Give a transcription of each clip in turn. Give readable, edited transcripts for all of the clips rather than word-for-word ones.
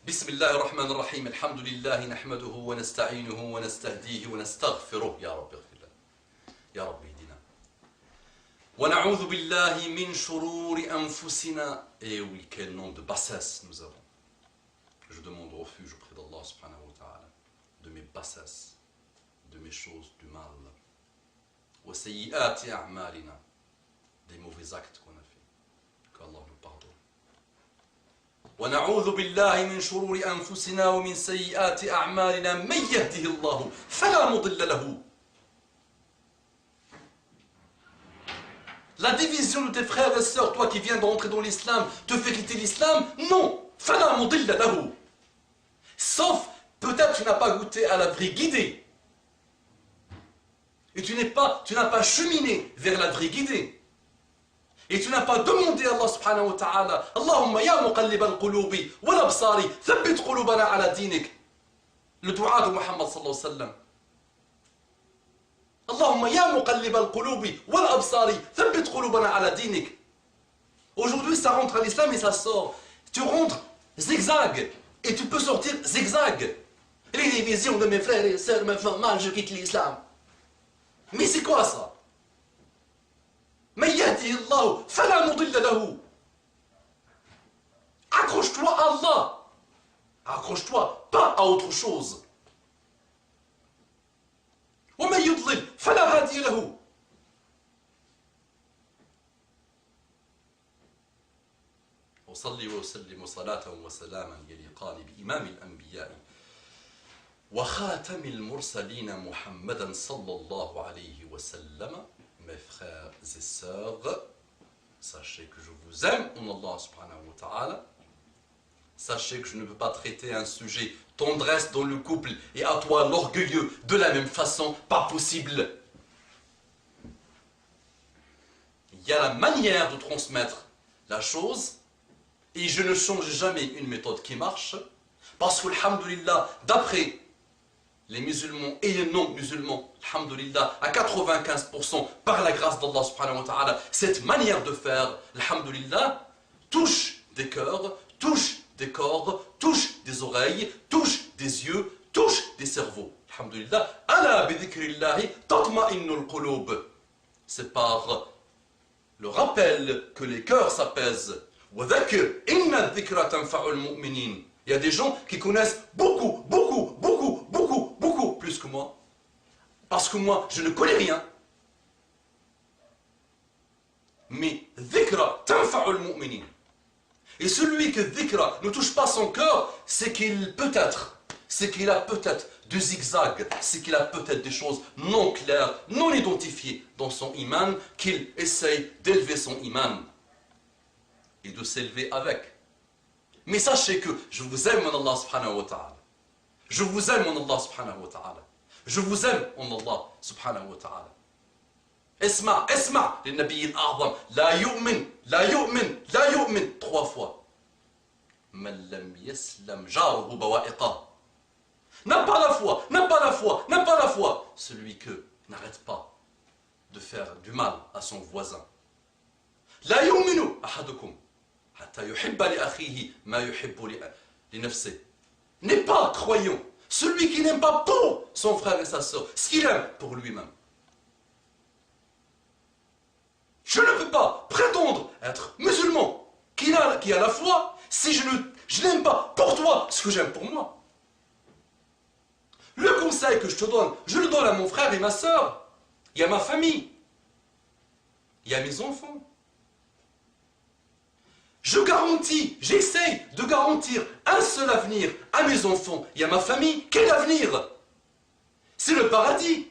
بسم الله الرحمن الرحيم الحمد لله نحمده ونستعينه ونستهديه ونستغفره يا رب اغفر لنا يا رب اهدنا ونعوذ بالله من شرور أنفسنا. Et oui, quel nombre de bassesses nous avons. Je demande refuge auprès d'Allah subhanahu wa ta'ala de mes bassesses, de mes choses du mal. وسيئات أعمالنا, des mauvais actes qu'on a fait. Qu'Allah nous pardonne. ونعوذ بالله من شرور أنفسنا ومن سيئات أعمالنا من يهده الله فلا مضل له. La division de tes frères et sœurs, toi qui viens d'entrer dans l'islam, te fait quitter l'islam? Non. فلا مضل له. Sauf, peut-être tu n'as pas goûté à la vraie guidée. Et tu n'as pas cheminé vers la vraie guidée. Et tu n'as pas demandé à Allah subhanahu wa ta'ala, Allahumma ya muqallib al-qulubi wal absari, thabbit qulubana ala dinik. Le dua de Muhammad sallallahu alayhi wa sallam. Allahumma ya muqallib al-qulubi wal absari, thabbit qulubana ala dinik. Aujourd'hui, ça rentre à l'islam et ça sort. Tu rentres zigzag et tu peux sortir zigzag. Les divisions de mes frères et sœurs me font mal, je quitte l'islam. Mais c'est quoi ça? Accroche-toi à Allah. Accroche-toi pas à autre chose. ومن يضلل فلا هادي له. أصلي وأسلم صلاة وسلاما يليقان بإمام الأنبياء وخاتم المرسلين محمدا صلى الله عليه وسلم. Mes frères et sœurs, sachez que je vous aime en Allah subhanahu wa ta'ala. Sachez que je ne peux pas traiter un sujet tendresse dans le couple et à toi l'orgueilleux de la même façon, pas possible. Il y a la manière de transmettre la chose et je ne change jamais une méthode qui marche parce que, alhamdulillah, d'après les musulmans et les non-musulmans, alhamdulillah, à 95% par la grâce d'Allah subhanahu wa ta'ala, cette manière de faire, alhamdulillah, touche des cœurs, touche des corps, touche des oreilles, touche des yeux, touche des cerveaux. Alhamdulillah, ala bi dhikrillahi tatma'innul qulub. C'est par le rappel que les cœurs s'apaisent. Wa dhakir inna dhikra tanfa'ul mu'minin. Il y a des gens qui connaissent beaucoup plus que moi. Parce que moi, je ne connais rien. Mais dhikra tanfa'ul mu'minin. Et celui que dhikra ne touche pas son cœur, c'est qu'il a peut-être du zigzag, c'est qu'il a peut-être des choses non claires, non identifiées dans son iman, qu'il essaye d'élever son iman et de s'élever avec. Mais sachez que je vous aime en Allah subhanahu wa ta'ala. Je vous aime en Allah subhanahu wa ta'ala. Je vous aime en Allah subhanahu wa ta'ala. اسمع للنبي الأعظم لا يؤمن 3 fois. من لم يسلم جاره بوائقه. N'a pas la foi. Celui que n'arrête pas de faire du mal à son voisin. لا يؤمن أحدكم حتى يحب لأخيه ما يحب لنفسه. N'est pas croyant. Celui qui n'aime pas pour son frère et sa soeur ce qu'il aime pour lui-même. Je ne peux pas prétendre être musulman qui a la foi si je n'aime pas pour toi ce que j'aime pour moi. Le conseil que je te donne, je le donne à mon frère et ma soeur. Il y a ma famille. Il y a mes enfants. J'essaye de garantir un seul avenir à mes enfants et à ma famille. Quel avenir? C'est le paradis.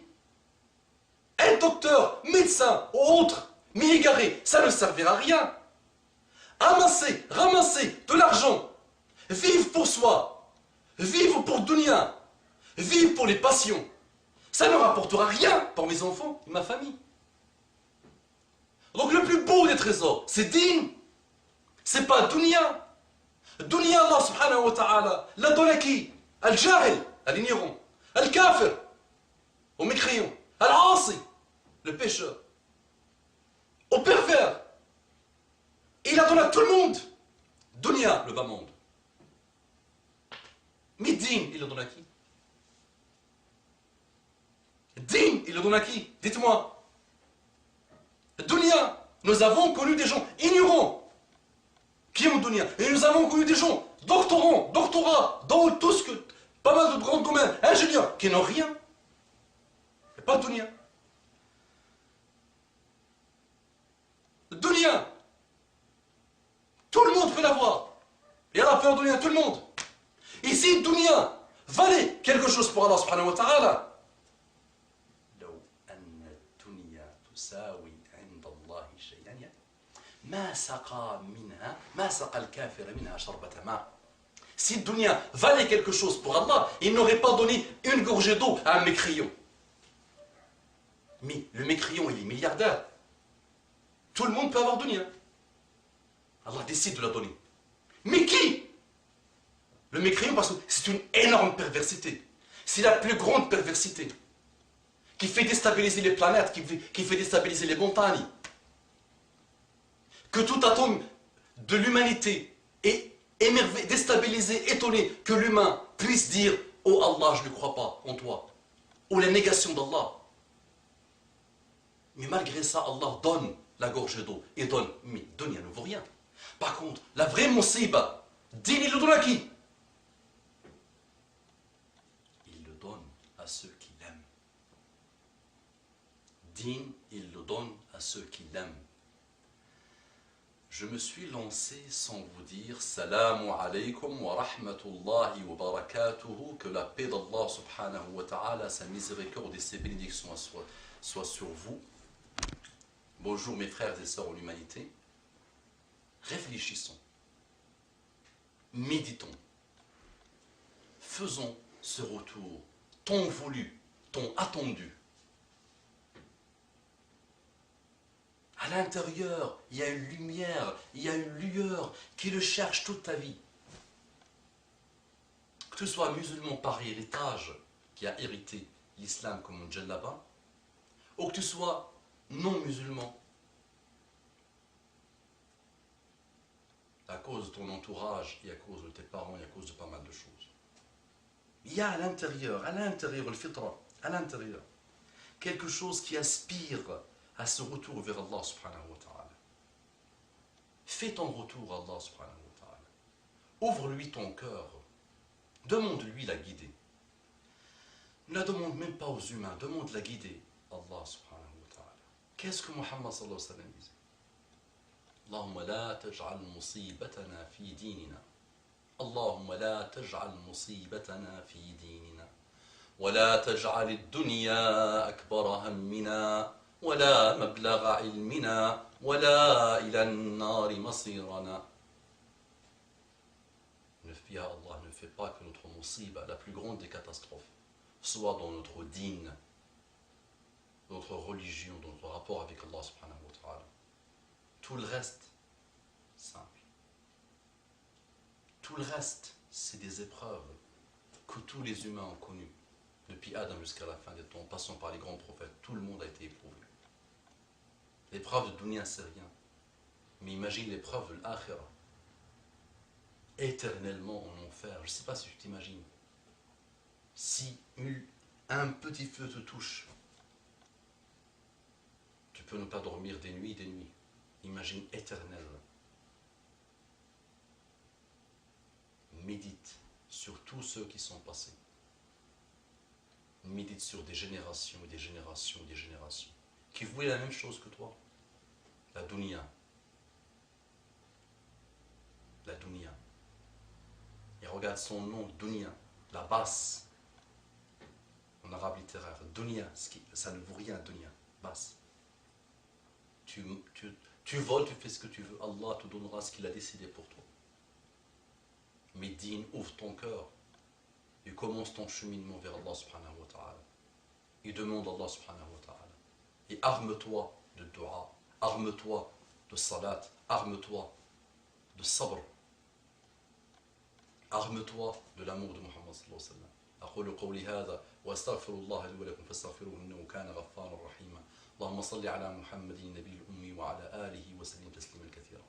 Être docteur, médecin ou autre, mais égaré, ça ne servira à rien. Ramasser de l'argent, vivre pour soi, vivre pour dunya, vivre pour les passions, ça ne rapportera rien pour mes enfants et ma famille. Donc le plus beau des trésors, c'est din. C'est pas dunya. Dunya, Allah subhanahu wa ta'ala l'a donné à qui? Al-jahil, à l'ignorant, al-kafir, au mécréant, al-asi, le pécheur, au pervers. Et il a donné à tout le monde. Dunya, le bas monde. Mais din, il le donne à qui? Din, il le donne à qui? Dites-moi. Dunya, nous avons connu des gens ignorants qui ont dunya. Et nous avons connu des gens doctorants, doctorats, dans tout ce que, pas mal de grands domaines, ingénieurs, qui n'ont rien. Et pas de dunya. Dunya, tout le monde peut l'avoir. Et à la fin, dunya, tout le monde. Et si dunya valait quelque chose pour Allah subhanahu wa ta'ala, si dunya valait quelque chose pour Allah, il n'aurait pas donné une gorgée d'eau à un mécréant. Mais le mécréant, il est milliardaire. Tout le monde peut avoir dunya. Allah décide de la donner. Mais qui? Le mécréant, parce que c'est une énorme perversité. C'est la plus grande perversité. Qui fait déstabiliser les planètes, qui fait déstabiliser les montagnes. Que tout atome de l'humanité est émerveillé, déstabilisé, étonné que l'humain puisse dire « Oh Allah, je ne crois pas en toi » ou la négation d'Allah. Mais malgré ça, Allah donne la gorgée d'eau et donne. Mais dunya ne vaut rien. Par contre, la vraie musiba, din, il le donne à qui? Il le donne à ceux qui l'aiment. Din, il le donne à ceux qui l'aiment. Je me suis lancé sans vous dire Salamu alaykum wa rahmatullahi wa barakatuhu, que la paix d'Allah subhanahu wa ta'ala, sa miséricorde et ses bénédictions soient sur vous. Bonjour mes frères et sœurs en l'humanité. Réfléchissons, méditons, faisons ce retour tant voulu, tant attendu. À l'intérieur, il y a une lumière, il y a une lueur qui le cherche toute ta vie. Que tu sois musulman par héritage, qui a hérité l'islam comme un djellaba, ou que tu sois non musulman, à cause de ton entourage et à cause de tes parents et à cause de pas mal de choses. Il y a à l'intérieur, le fitra, à l'intérieur, quelque chose qui aspire à ce retour vers Allah subhanahu wa ta'ala. Fais ton retour à Allah subhanahu wa ta'ala. Ouvre-lui ton cœur. Demande-lui la guider. Ne la demande même pas aux humains, demande la guider. Allah subhanahu wa ta'ala. Qu'est-ce que Muhammad sallallahu alayhi wa sallam disait? Allahumma la taj'al musibatana fi dinina. Allahumma la taj'al musibatana fi dinina. Wa la taj'al ad-dunya akbara hammina. ولا مبلغ علمنا ولا إلى النار مصيرنا. Ya Allah, ne fait pas que notre musiba, la plus grande des catastrophes, soit dans notre dîn, notre religion, dans notre rapport avec Allah subhanahu wa ta'ala. Tout le reste, simple. Tout le reste, c'est des épreuves que tous les humains ont connues. Depuis Adam jusqu'à la fin des temps, passant par les grands prophètes, tout le monde a été éprouvé. L'épreuve de dunya, c'est rien. Mais imagine l'épreuve de l'akhira. Éternellement en enfer. Je ne sais pas si tu t'imagines. Si un petit feu te touche, tu peux ne pas dormir des nuits. Imagine éternel. Médite sur tous ceux qui sont passés. Médite sur des générations et des générations et des générations qui voulaient la même chose que toi. La dunya. La dunya. Et regarde son nom, dunya, la basse. En arabe littéraire, dunya, ça ne vaut rien, dunya, basse. Tu voles, tu fais ce que tu veux, Allah te donnera ce qu'il a décidé pour toi. Mais din, ouvre ton cœur et commence ton cheminement vers Allah subhanahu wa ta'ala. Et demande à Allah subhanahu wa ta'ala. Et arme-toi de dua, arme-toi de salat, arme-toi de sabr, arme-toi de l'amour de Muhammad sallallahu alayhi wa sallam. أقول قولي هذا وأستغفر الله لي ولكم فاستغفروه إنه كان غفارا رحيما. اللهم صل على محمد النبي الأمي وعلى آله وسلم تسليما كثيرا.